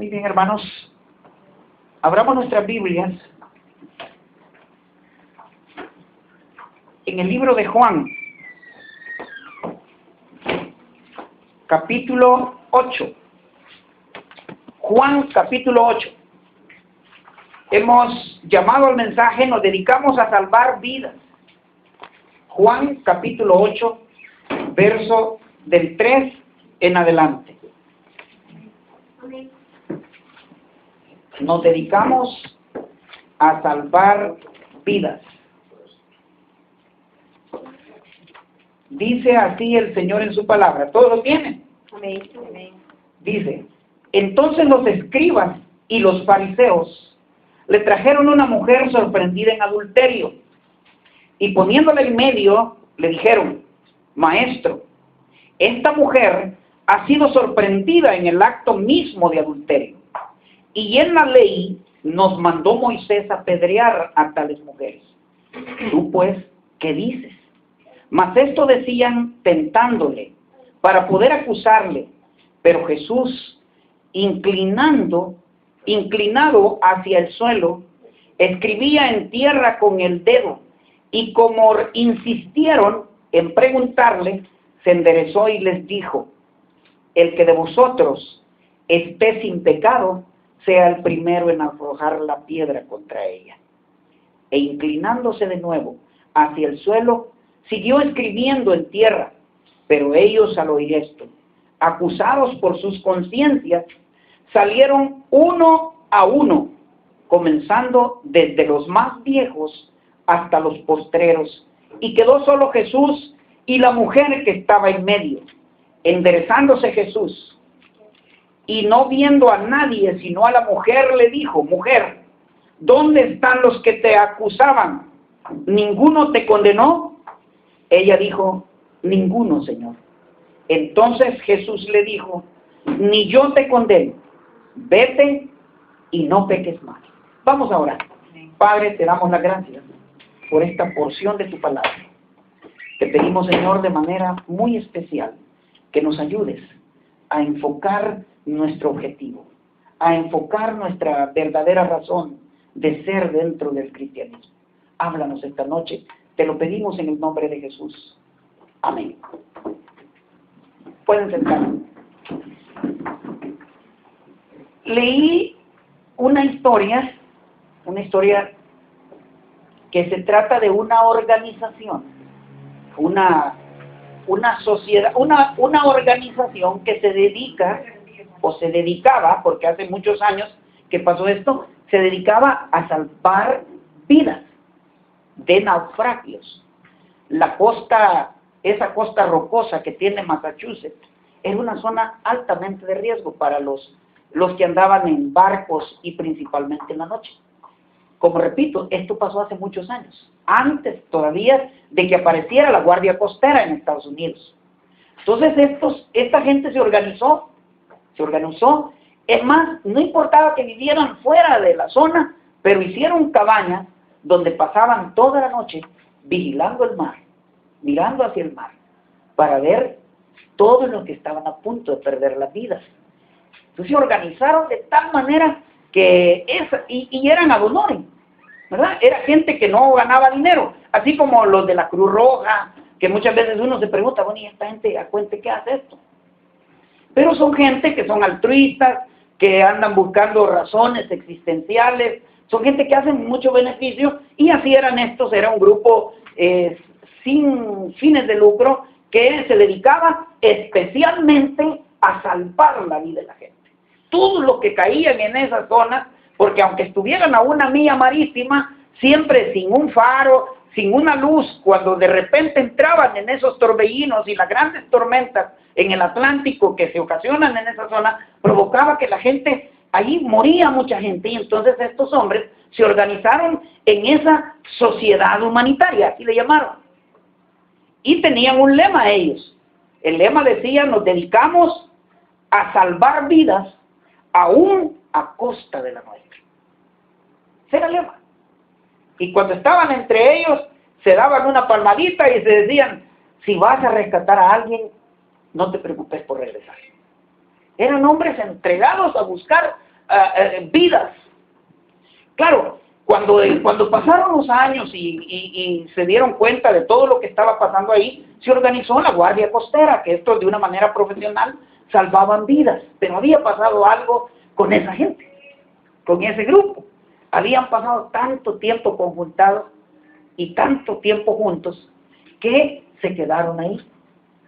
Muy bien, hermanos. Abramos nuestras Biblias en el libro de Juan, capítulo 8. Juan, capítulo 8. Hemos llamado al mensaje, nos dedicamos a salvar vidas. Juan, capítulo 8, verso del 3 en adelante. Nos dedicamos a salvar vidas. Dice así el Señor en su palabra. ¿Todos lo tienen? Amén. Dice: entonces los escribas y los fariseos le trajeron una mujer sorprendida en adulterio, y poniéndola en medio le dijeron: Maestro, esta mujer ha sido sorprendida en el acto mismo de adulterio, y en la ley nos mandó Moisés apedrear a tales mujeres. Tú pues, ¿qué dices? Mas esto decían tentándole, para poder acusarle. Pero Jesús, inclinado hacia el suelo, escribía en tierra con el dedo, y como insistieron en preguntarle, se enderezó y les dijo: el que de vosotros esté sin pecado, sea el primero en arrojar la piedra contra ella. E inclinándose de nuevo hacia el suelo, siguió escribiendo en tierra. Pero ellos, al oír esto, acusados por sus conciencias, salieron uno a uno, comenzando desde los más viejos hasta los postreros, y quedó solo Jesús y la mujer que estaba en medio. Enderezándose Jesús, y no viendo a nadie sino a la mujer, le dijo: Mujer, ¿dónde están los que te acusaban? ¿Ninguno te condenó? Ella dijo: ninguno, Señor. Entonces Jesús le dijo: ni yo te condeno, vete y no peques más. Vamos a orar. Padre, te damos las gracias por esta porción de tu palabra. Te pedimos, Señor, de manera muy especial, que nos ayudes a enfocar nuestro objetivo, a enfocar nuestra verdadera razón de ser dentro del cristianismo. Háblanos esta noche, te lo pedimos en el nombre de Jesús. Amén. Pueden sentarse. Leí una historia que se trata de una organización, una sociedad, una organización que se dedica, o se dedicaba, porque hace muchos años que pasó esto, se dedicaba a salvar vidas de naufragios. La costa, esa costa rocosa que tiene Massachusetts, era una zona altamente de riesgo para los que andaban en barcos y principalmente en la noche. Como repito, esto pasó hace muchos años, antes todavía de que apareciera la Guardia Costera en Estados Unidos. Entonces esta gente se organizó, es más, no importaba que vivieran fuera de la zona, pero hicieron cabañas donde pasaban toda la noche vigilando el mar, mirando hacia el mar, para ver todos los que estaban a punto de perder las vidas. Entonces se organizaron de tal manera que y eran ad honorem, ¿verdad? Era gente que no ganaba dinero, así como los de la Cruz Roja, que muchas veces uno se pregunta: bueno, ¿y esta gente a cuenta qué hace esto? Pero son gente que son altruistas, que andan buscando razones existenciales, son gente que hacen mucho beneficio, y así eran estos. Era un grupo sin fines de lucro que se dedicaba especialmente a salvar la vida de la gente. Todos los que caían en esa zona, porque aunque estuvieran a una milla marítima, siempre sin un faro, sin una luz, cuando de repente entraban en esos torbellinos y las grandes tormentas en el Atlántico que se ocasionan en esa zona, provocaba que la gente, allí moría mucha gente, y entonces estos hombres se organizaron en esa sociedad humanitaria, así le llamaron. Y tenían un lema ellos. El lema decía: nos dedicamos a salvar vidas aún a costa de la nuestra. Ese era el lema. Y cuando estaban entre ellos, se daban una palmadita y se decían: si vas a rescatar a alguien, no te preocupes por regresar. Eran hombres entregados a buscar vidas. Claro, cuando pasaron los años y se dieron cuenta de todo lo que estaba pasando ahí, se organizó la Guardia Costera, que esto de una manera profesional salvaban vidas. Pero había pasado algo con esa gente, con ese grupo. Habían pasado tanto tiempo conjuntados y tanto tiempo juntos que se quedaron ahí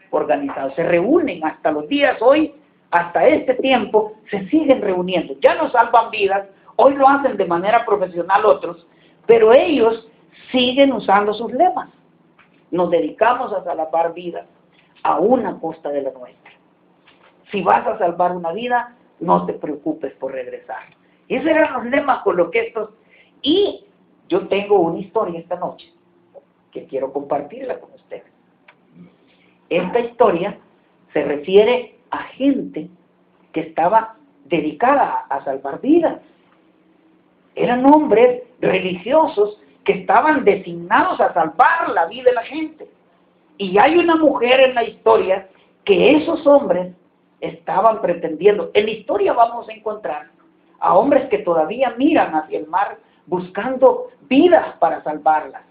organizados. Se reúnen hasta los días hoy, hasta este tiempo, se siguen reuniendo. Ya no salvan vidas, hoy lo hacen de manera profesional otros, pero ellos siguen usando sus lemas. Nos dedicamos a salvar vidas a una costa de la nuestra. Si vas a salvar una vida, no te preocupes por regresar. Esos eran los lemas con los que estos... Y yo tengo una historia esta noche que quiero compartirla con ustedes. Esta historia se refiere a gente que estaba dedicada a salvar vidas. Eran hombres religiosos que estaban designados a salvar la vida de la gente. Y hay una mujer en la historia que esos hombres estaban pretendiendo. En la historia vamos a encontrar a hombres que todavía miran hacia el mar buscando vidas para salvarlas.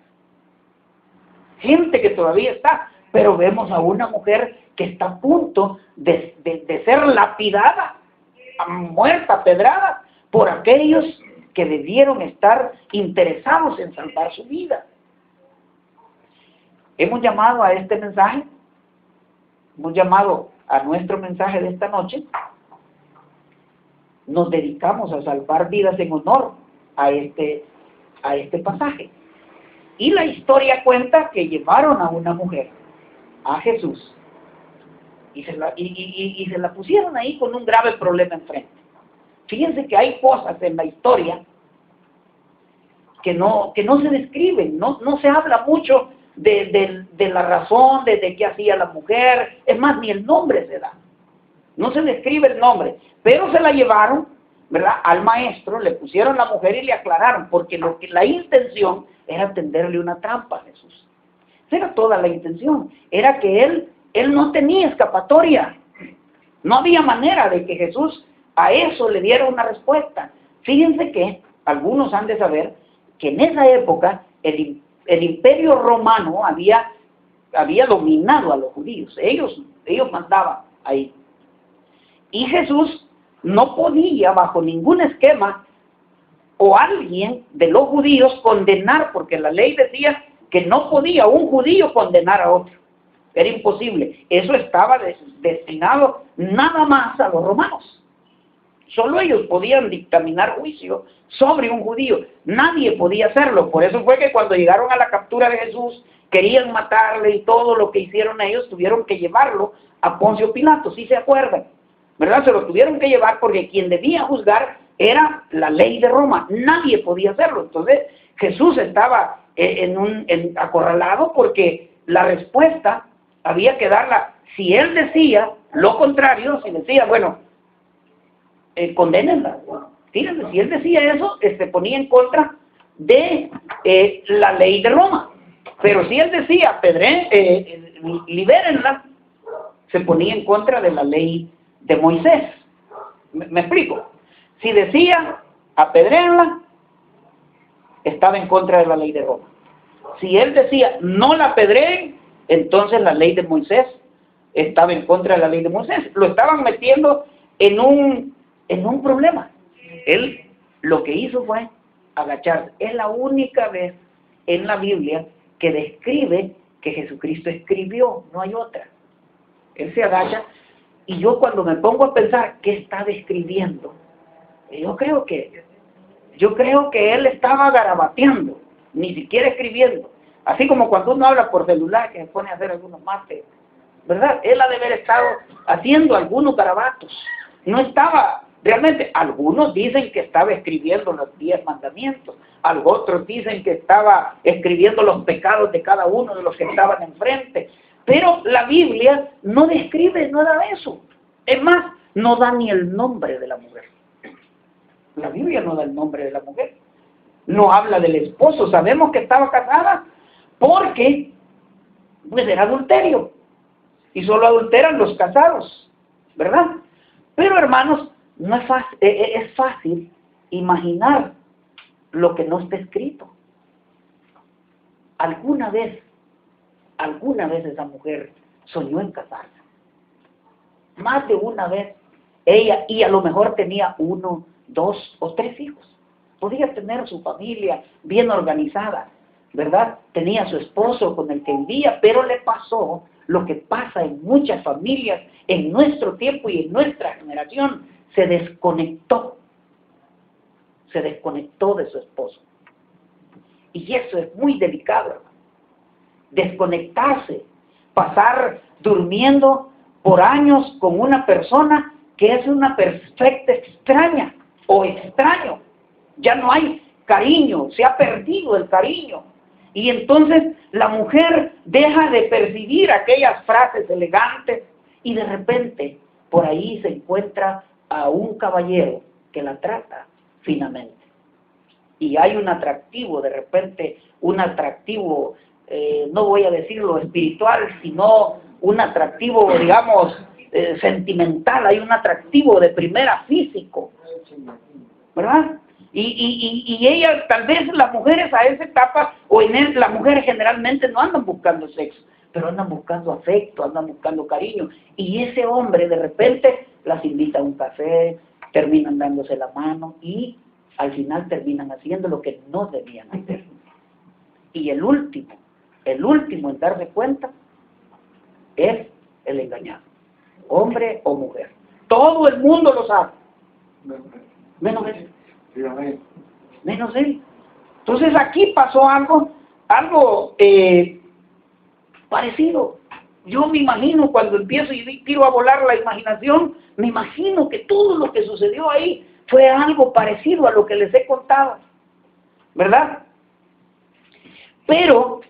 Gente que todavía está, pero vemos a una mujer que está a punto de ser lapidada, muerta, pedrada, por aquellos que debieron estar interesados en salvar su vida. Hemos llamado a este mensaje, hemos llamado a nuestro mensaje de esta noche, nos dedicamos a salvar vidas en honor a este pasaje. Y la historia cuenta que llevaron a una mujer a Jesús y se la pusieron ahí con un grave problema enfrente. Fíjense que hay cosas en la historia que no se describen, no se habla mucho de la razón, de qué hacía la mujer, es más, ni el nombre se da. No se describe el nombre, pero se la llevaron, ¿verdad?, al maestro, le pusieron la mujer y le aclararon, porque la intención era tenderle una trampa a Jesús. Esa era toda la intención, era que él no tenía escapatoria, no había manera de que Jesús a eso le diera una respuesta. Fíjense que algunos han de saber que en esa época el imperio romano había dominado a los judíos, ellos mandaban ahí. Y Jesús no podía, bajo ningún esquema, o alguien de los judíos condenar, porque la ley decía que no podía un judío condenar a otro. Era imposible. Eso estaba destinado nada más a los romanos. Solo ellos podían dictaminar juicio sobre un judío. Nadie podía hacerlo. Por eso fue que cuando llegaron a la captura de Jesús, querían matarle y todo lo que hicieron ellos, tuvieron que llevarlo a Poncio Pilato, ¿sí se acuerdan? ¿Verdad? Se lo tuvieron que llevar porque quien debía juzgar era la ley de Roma. Nadie podía hacerlo. Entonces Jesús estaba acorralado porque la respuesta había que darla. Si él decía lo contrario, si decía, bueno, condénenla, fíjense, si él decía eso, se ponía en contra de la ley de Roma. Pero si él decía, libérenla, se ponía en contra de la ley de Moisés. ¿Me explico? Si decía, apedréenla, estaba en contra de la ley de Roma. Si él decía, no la apedreen, entonces la ley de Moisés estaba en contra de la ley de Moisés. Lo estaban metiendo en un problema. Él lo que hizo fue agacharse. Es la única vez en la Biblia que describe que Jesucristo escribió, no hay otra. Él se agacha y yo cuando me pongo a pensar qué está describiendo, yo creo que él estaba garabateando, ni siquiera escribiendo. Así como cuando uno habla por celular que se pone a hacer algunos mates, ¿verdad? Él ha de haber estado haciendo algunos garabatos. No estaba, realmente, algunos dicen que estaba escribiendo los 10 mandamientos, otros dicen que estaba escribiendo los pecados de cada uno de los que estaban enfrente. Pero la Biblia no describe nada de eso. Es más, no da ni el nombre de la mujer. La Biblia no da el nombre de la mujer. No habla del esposo. Sabemos que estaba casada porque pues era adulterio. Y solo adulteran los casados, ¿verdad? Pero hermanos, no es fácil, es fácil imaginar lo que no está escrito. Alguna vez esa mujer soñó en casarse. Más de una vez ella, y a lo mejor tenía 1, 2 o 3 hijos. Podía tener su familia bien organizada, ¿verdad? Tenía su esposo con el que vivía, pero le pasó lo que pasa en muchas familias en nuestro tiempo y en nuestra generación. Se desconectó de su esposo. Y eso es muy delicado, hermano. Desconectarse, pasar durmiendo por años con una persona que es una perfecta extraña o extraño. Ya no hay cariño, se ha perdido el cariño. Y entonces la mujer deja de percibir aquellas frases elegantes y de repente por ahí se encuentra a un caballero que la trata finamente. Y hay un atractivo, de repente, un atractivo, no voy a decirlo espiritual, sino un atractivo, digamos, sentimental, hay un atractivo de primera físico, ¿verdad? Y ella, tal vez las mujeres a esa etapa, las mujeres generalmente no andan buscando sexo, pero andan buscando afecto, andan buscando cariño. Y ese hombre de repente las invita a un café, terminan dándose la mano y al final terminan haciendo lo que no debían hacer. Y el último en darse cuenta es el engañado, hombre o mujer. Todo el mundo lo sabe, menos él. Menos él. Entonces aquí pasó algo parecido. Yo me imagino cuando empiezo y tiro a volar la imaginación, me imagino que todo lo que sucedió ahí fue algo parecido a lo que les he contado, ¿verdad? Pero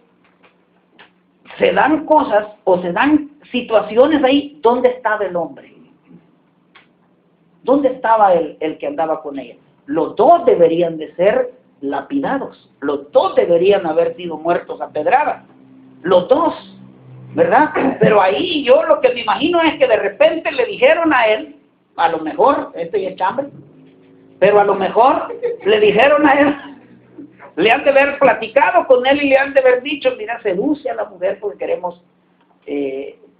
se dan cosas o se dan situaciones ahí. ¿Dónde estaba el hombre? ¿Dónde estaba el que andaba con ella? Los dos deberían de ser lapidados, los dos deberían haber sido muertos a pedradas, los dos, ¿verdad? Pero ahí yo lo que me imagino es que de repente le dijeron a él, a lo mejor, ya es chambre, pero a lo mejor le dijeron a él, le han de haber platicado con él y le han de haber dicho, mira, seduce a la mujer porque queremos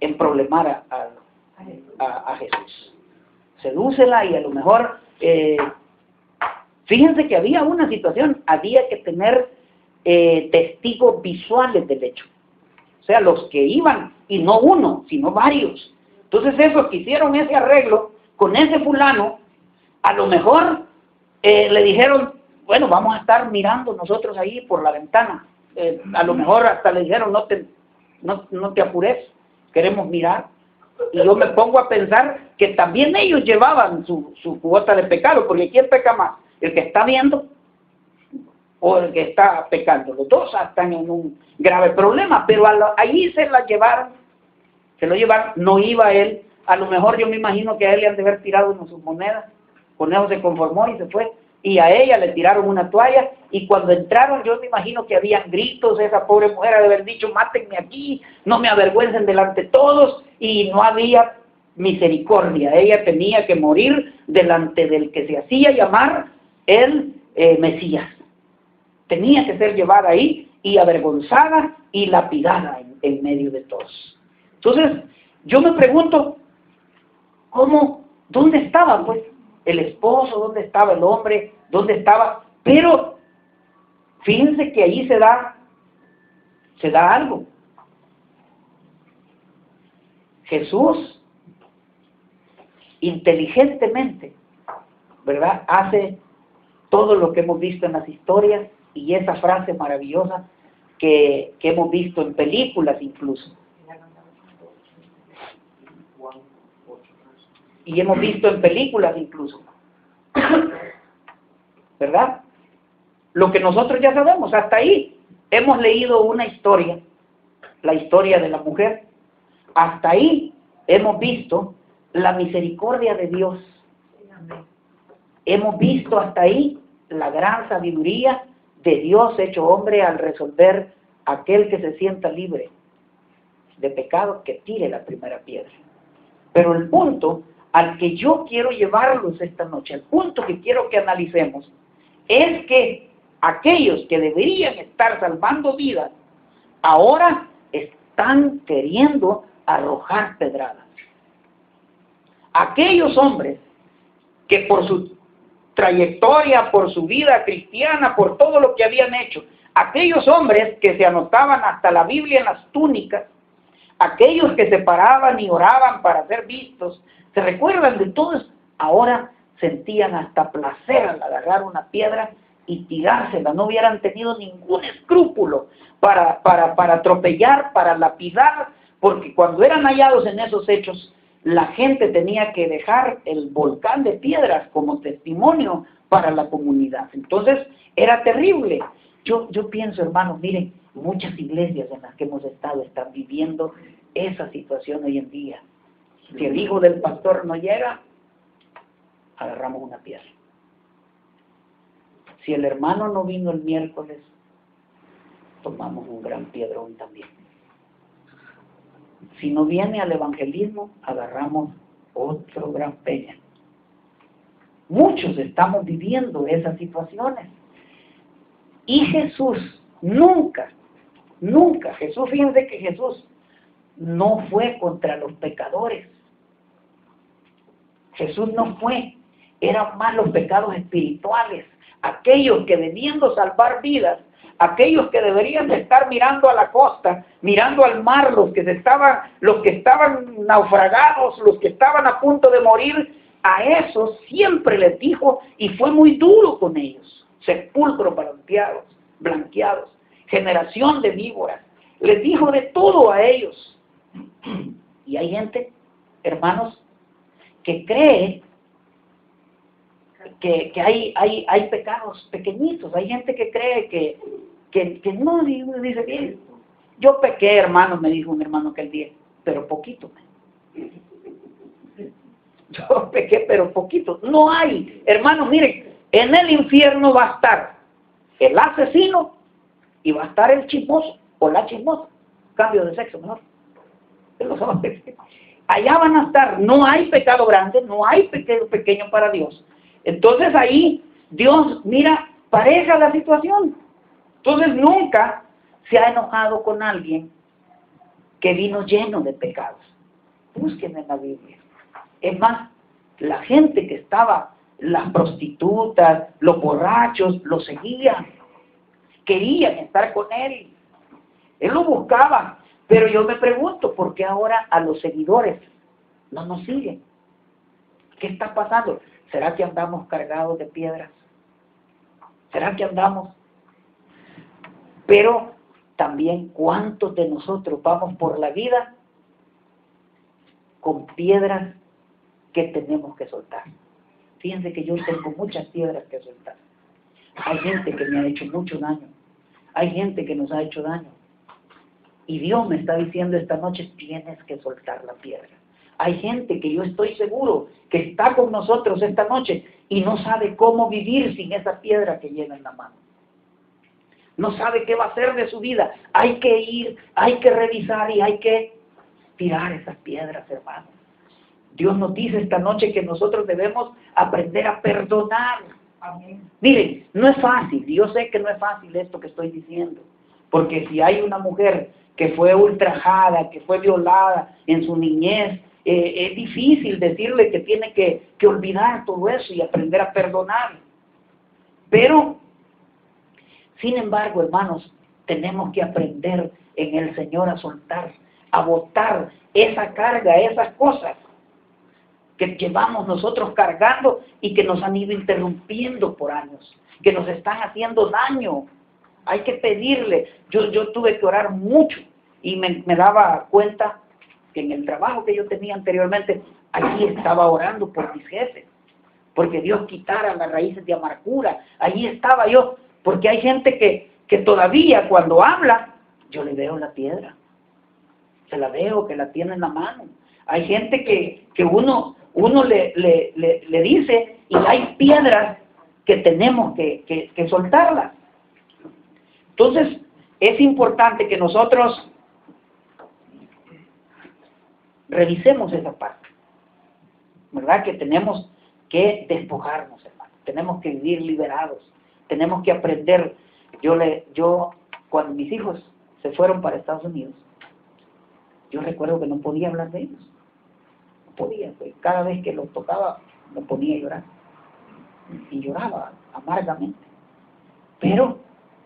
emproblemar a Jesús. Sedúcela y a lo mejor, fíjense que había una situación, había que tener testigos visuales del hecho. O sea, los que iban, y no uno, sino varios. Entonces esos que hicieron ese arreglo con ese fulano, a lo mejor le dijeron, bueno, vamos a estar mirando nosotros ahí por la ventana. A lo mejor hasta le dijeron, no te apures, queremos mirar. Y yo me pongo a pensar que también ellos llevaban su cuota de pecado, porque ¿quién peca más? ¿El que está viendo o el que está pecando? Los dos están en un grave problema, pero allí se lo llevaron, no iba él. A lo mejor yo me imagino que a él le han de haber tirado uno sus monedas, con eso se conformó y se fue. Y a ella le tiraron una toalla, y cuando entraron yo me imagino que habían gritos, esa pobre mujer ha de haber dicho, mátenme aquí, no me avergüencen delante de todos, y no había misericordia. Ella tenía que morir delante del que se hacía llamar el Mesías. Tenía que ser llevada ahí y avergonzada y lapidada en medio de todos. Entonces, yo me pregunto, ¿dónde estaba pues el esposo? ¿Dónde estaba el hombre? ¿Dónde estaba? Pero fíjense que ahí se da algo. Jesús inteligentemente, ¿verdad?, hace todo lo que hemos visto en las historias, y esa frase maravillosa que hemos visto en películas incluso. Y hemos visto en películas incluso, ¿verdad? Lo que nosotros ya sabemos, hasta ahí hemos leído una historia, la historia de la mujer. Hasta ahí hemos visto la misericordia de Dios. Hemos visto hasta ahí la gran sabiduría de Dios hecho hombre al resolver: aquel que se sienta libre de pecado, que tire la primera piedra. Pero el punto al que yo quiero llevarlos esta noche, al punto que quiero que analicemos, es que aquellos que deberían estar salvando vidas, ahora están queriendo arrojar pedradas. Aquellos hombres que por su trayectoria, por su vida cristiana, por todo lo que habían hecho, aquellos hombres que se anotaban hasta la Biblia en las túnicas, aquellos que se paraban y oraban para ser vistos, se recuerdan de todos, ahora sentían hasta placer al agarrar una piedra y tirársela, no hubieran tenido ningún escrúpulo para atropellar, para lapidar, porque cuando eran hallados en esos hechos, la gente tenía que dejar el volcán de piedras como testimonio para la comunidad. Entonces, era terrible. Yo pienso, hermanos, miren, muchas iglesias en las que hemos estado están viviendo esa situación hoy en día. Si el hijo del pastor no llega, agarramos una piedra. Si el hermano no vino el miércoles, tomamos un gran piedrón también. Si no viene al evangelismo, agarramos otro gran peña. Muchos estamos viviendo esas situaciones. Y Jesús nunca, Jesús, fíjense que Jesús no fue contra los pecadores. Jesús no fue, eran más los pecados espirituales, aquellos que debiendo salvar vidas, aquellos que deberían de estar mirando a la costa, mirando al mar, los que estaban naufragados, los que estaban a punto de morir, a esos siempre les dijo, y fue muy duro con ellos: sepulcros blanqueados, generación de víboras. Les dijo de todo a ellos. Y hay gente, hermanos, que cree que hay pecados pequeñitos. Hay gente que cree que no, dice bien. Yo pequé, hermano, me dijo un hermano aquel día, pero poquito. Yo pequé, pero poquito. No hay, hermanos, miren, en el infierno va a estar el asesino y va a estar el chismoso o la chismosa. Cambio de sexo, mejor. Allá van a estar, no hay pecado grande, no hay pecado pequeño para Dios. Entonces ahí Dios mira pareja la situación. Entonces nunca se ha enojado con alguien que vino lleno de pecados. Busquen en la Biblia. Es más, la gente que estaba, las prostitutas, los borrachos, lo seguían, querían estar con él. Él lo buscaba. Pero yo me pregunto, ¿por qué ahora a los seguidores no nos siguen? ¿Qué está pasando? ¿Será que andamos cargados de piedras? ¿Será que andamos? Pero también, ¿cuántos de nosotros vamos por la vida con piedras que tenemos que soltar? Fíjense que yo tengo muchas piedras que soltar. Hay gente que me ha hecho mucho daño. Hay gente que nos ha hecho daño. Y Dios me está diciendo esta noche, tienes que soltar la piedra. Hay gente que yo estoy seguro que está con nosotros esta noche y no sabe cómo vivir sin esa piedra que lleva en la mano. No sabe qué va a hacer de su vida. Hay que ir, hay que revisar y hay que tirar esas piedras, hermanos. Dios nos dice esta noche que nosotros debemos aprender a perdonar. Amén. Miren, no es fácil. Yo sé que no es fácil esto que estoy diciendo. Porque si hay una mujer que fue ultrajada, que fue violada en su niñez, es difícil decirle que tiene que olvidar todo eso y aprender a perdonar. Pero, sin embargo, hermanos, tenemos que aprender en el Señor a soltar, a botar esa carga, esas cosas que llevamos nosotros cargando y que nos han ido interrumpiendo por años, que nos están haciendo daño. Hay que pedirle. Yo tuve que orar mucho y me daba cuenta que en el trabajo que yo tenía anteriormente, allí estaba orando por mis jefes, porque Dios quitara las raíces de amargura. Allí estaba yo, porque hay gente que todavía cuando habla, yo le veo la piedra, se la veo que la tiene en la mano. Hay gente que uno le dice y hay piedras que tenemos que soltarlas. Entonces, es importante que nosotros revisemos esa parte. ¿verdad? Que tenemos que despojarnos, hermano. Tenemos que vivir liberados. Tenemos que aprender. Yo cuando mis hijos se fueron para Estados Unidos, yo recuerdo que no podía hablar de ellos. No podía. Pues cada vez que los tocaba, me ponía a llorar. Y lloraba amargamente. Pero,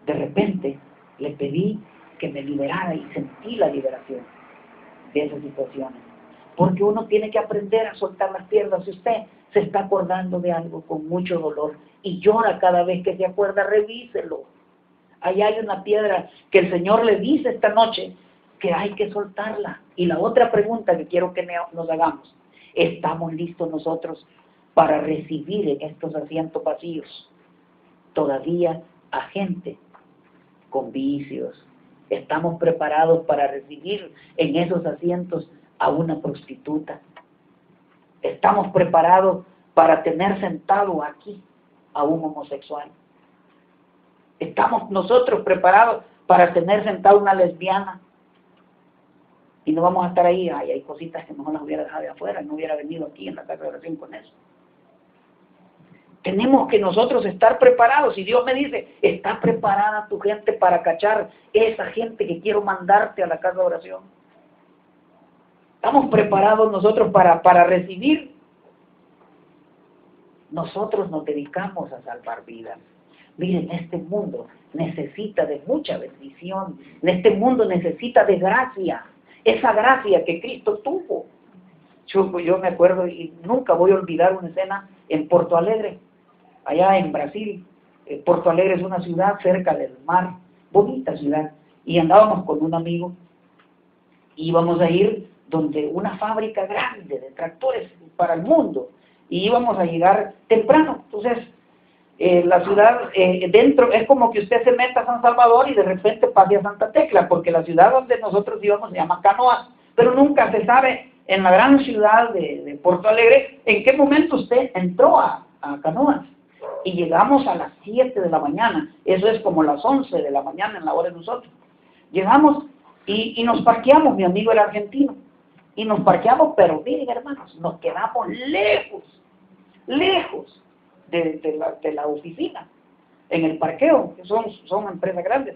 de repente, le pedí que me liberara y sentí la liberación de esas situaciones. Porque uno tiene que aprender a soltar las piedras. Si usted se está acordando de algo con mucho dolor y llora cada vez que se acuerda, revíselo. Ahí hay una piedra que el Señor le dice esta noche que hay que soltarla. Y la otra pregunta que quiero que nos hagamos: ¿estamos listos nosotros para recibir en estos asientos vacíos todavía a gente con vicios? ¿Estamos preparados para recibir en esos asientos a una prostituta? ¿Estamos preparados para tener sentado aquí a un homosexual? ¿Estamos nosotros preparados para tener sentado una lesbiana? Y no vamos a estar ahí, ay, hay cositas que mejor las hubiera dejado de afuera, no hubiera venido aquí en la casa de oración con eso. Tenemos que nosotros estar preparados. Y Dios me dice: ¿está preparada tu gente para cachar esa gente que quiero mandarte a la casa de oración? ¿Estamos preparados nosotros para recibir? Nosotros nos dedicamos a salvar vidas. Miren, este mundo necesita de mucha bendición. Este mundo necesita de gracia. Esa gracia que Cristo tuvo. Yo me acuerdo, y nunca voy a olvidar una escena en Porto Alegre, allá en Brasil. Porto Alegre es una ciudad cerca del mar, bonita ciudad. Y andábamos con un amigo, íbamos a ir donde una fábrica grande de tractores para el mundo, y íbamos a llegar temprano. Entonces, la ciudad dentro es como que usted se meta a San Salvador y de repente pase a Santa Tecla, porque la ciudad donde nosotros íbamos se llama Canoas, pero nunca se sabe en la gran ciudad de Porto Alegre en qué momento usted entró a Canoas. Y llegamos a las 7 de la mañana, eso es como las 11 de la mañana en la hora de nosotros. Llegamos y nos parqueamos, mi amigo era argentino, y nos parqueamos, pero miren, hermanos, nos quedamos lejos de la oficina, en el parqueo, que son empresas grandes.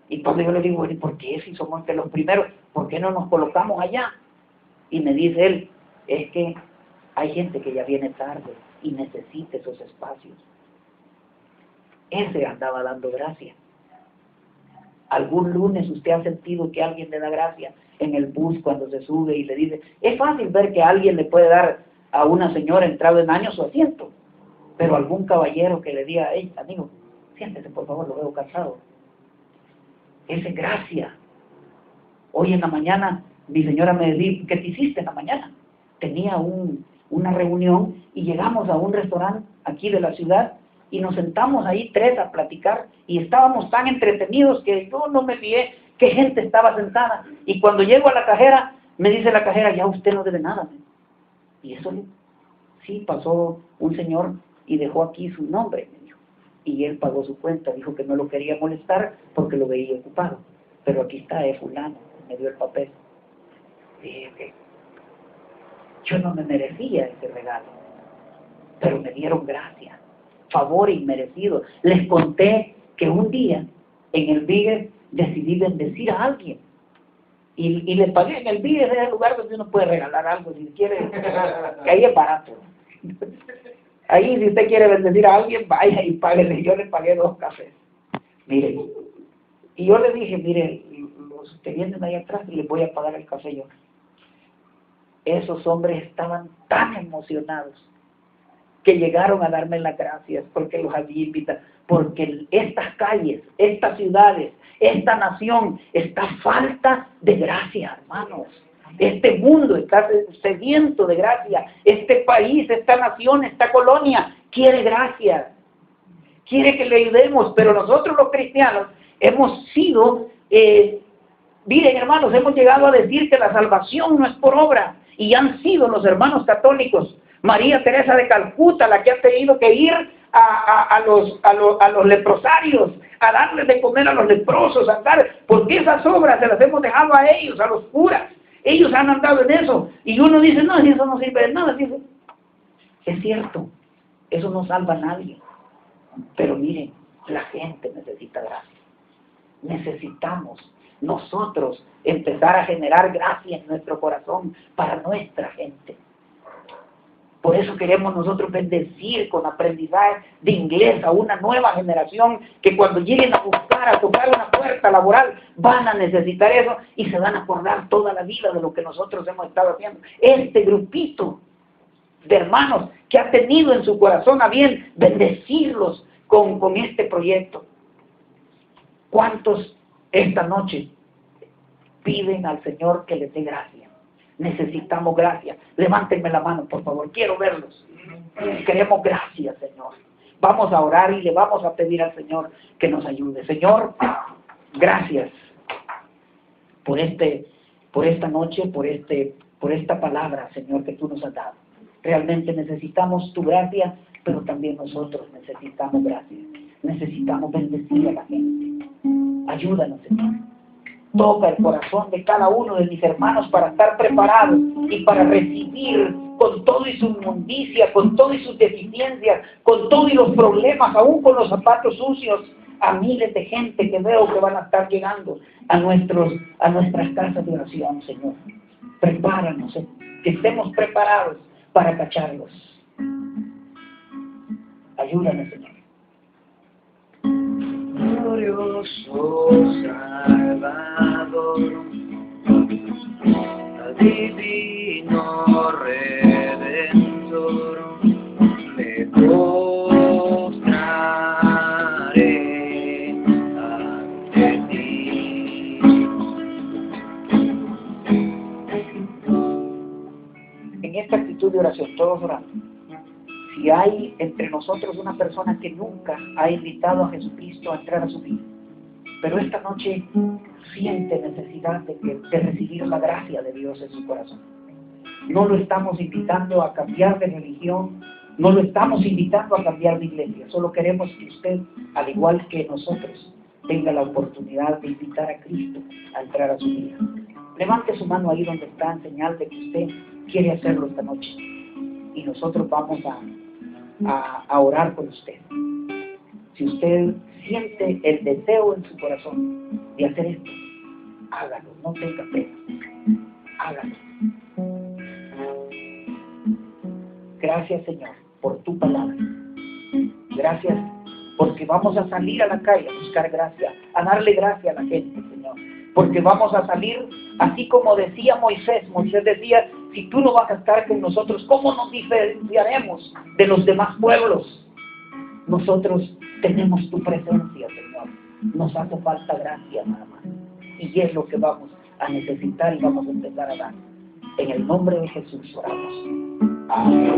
Y cuando yo le digo: ¿y por qué si somos de los primeros, por qué no nos colocamos allá? Y me dice él: es que hay gente que ya viene tarde y necesita esos espacios. Ese andaba dando gracia. ¿Algún lunes usted ha sentido que alguien le da gracia en el bus cuando se sube y le dice? Es fácil ver que alguien le puede dar a una señora entrada en años su asiento, pero algún caballero que le diga: hey, amigo, siéntese por favor, lo veo cansado. Esa es gracia. Hoy en la mañana mi señora me dijo: ¿qué te hiciste en la mañana? Tenía una reunión y llegamos a un restaurante aquí de la ciudad y nos sentamos ahí 3 a platicar y estábamos tan entretenidos que yo no me fijé qué gente estaba sentada. Y cuando llego a la cajera, me dice la cajera: ya usted no debe nada. Y eso sí, pasó un señor y dejó aquí su nombre, me dijo. Y él pagó su cuenta, dijo que no lo quería molestar porque lo veía ocupado. Pero aquí está, fulano, me dio el papel. Dije que yo no me merecía ese regalo, pero me dieron gracia, favor inmerecido. Les conté que un día en el Bigger decidí bendecir a alguien y le pagué. En el Bigger es el lugar donde uno puede regalar algo si quiere, que ahí es barato. Ahí si usted quiere bendecir a alguien, vaya y páguele. Yo le pagué 2 cafés. Mire, y yo le dije: mire, los que vienen ahí atrás les voy a pagar el café yo. Esos hombres estaban tan emocionados que llegaron a darme las gracias porque los había invitado, porque estas calles, estas ciudades, esta nación está falta de gracia, hermanos. Este mundo está sediento de gracia. Este país, esta nación, esta colonia quiere gracia, quiere que le ayudemos. Pero nosotros los cristianos hemos sido, miren, hermanos, hemos llegado a decir que la salvación no es por obra. Y han sido los hermanos católicos, María Teresa de Calcuta, la que ha tenido que ir a los leprosarios, a darles de comer a los leprosos, a dar, porque esas obras se las hemos dejado a ellos, a los curas. Ellos han andado en eso. Y uno dice: no, eso no sirve de nada. Dice, Es cierto, eso no salva a nadie. Pero miren, la gente necesita gracia. Necesitamos nosotros empezar a generar gracia en nuestro corazón para nuestra gente. Por eso queremos nosotros bendecir con aprendizaje de inglés a una nueva generación que cuando lleguen a buscar, a tocar una puerta laboral, van a necesitar eso y se van a acordar toda la vida de lo que nosotros hemos estado haciendo. Este grupito de hermanos que ha tenido en su corazón a bien bendecirlos con este proyecto. ¿Cuántos esta noche piden al Señor que les dé gracia? Necesitamos gracia. Levántenme la mano, por favor. Quiero verlos. Queremos gracia, Señor. Vamos a orar y le vamos a pedir al Señor que nos ayude. Señor, gracias por esta noche, por esta palabra, Señor, que tú nos has dado. Realmente necesitamos tu gracia, pero también nosotros necesitamos gracia. Necesitamos bendecir a la gente. Ayúdanos, Señor. Toca el corazón de cada uno de mis hermanos para estar preparados y para recibir con todo y su inmundicia, con todo y sus deficiencias, con todo y los problemas, aún con los zapatos sucios, a miles de gente que veo que van a estar llegando a nuestras casas de oración, Señor. Prepáranos, que estemos preparados para cacharlos. Ayúdanos, Señor. Glorioso Salvador, divino Redentor, me postraré ante ti. En esta actitud de oración, todos orando. Si hay entre nosotros una persona que nunca ha invitado a Jesucristo a entrar a su vida, pero esta noche siente necesidad de recibir la gracia de Dios en su corazón, no lo estamos invitando a cambiar de religión, no lo estamos invitando a cambiar de iglesia, solo queremos que usted, al igual que nosotros, tenga la oportunidad de invitar a Cristo a entrar a su vida. Levante su mano ahí donde está en señal de que usted quiere hacerlo esta noche y nosotros vamos a orar por usted. Si usted siente el deseo en su corazón de hacer esto, hágalo, no tenga pena, hágalo. Gracias, Señor, por tu palabra. Gracias porque vamos a salir a la calle a buscar gracia, a darle gracia a la gente, Señor. Porque vamos a salir, así como decía Moisés. Moisés decía, si tú no vas a estar con nosotros, ¿cómo nos diferenciaremos de los demás pueblos? Nosotros tenemos tu presencia, Señor. Nos hace falta gracia, nada más. Y es lo que vamos a necesitar y vamos a empezar a dar. En el nombre de Jesús oramos. Amén.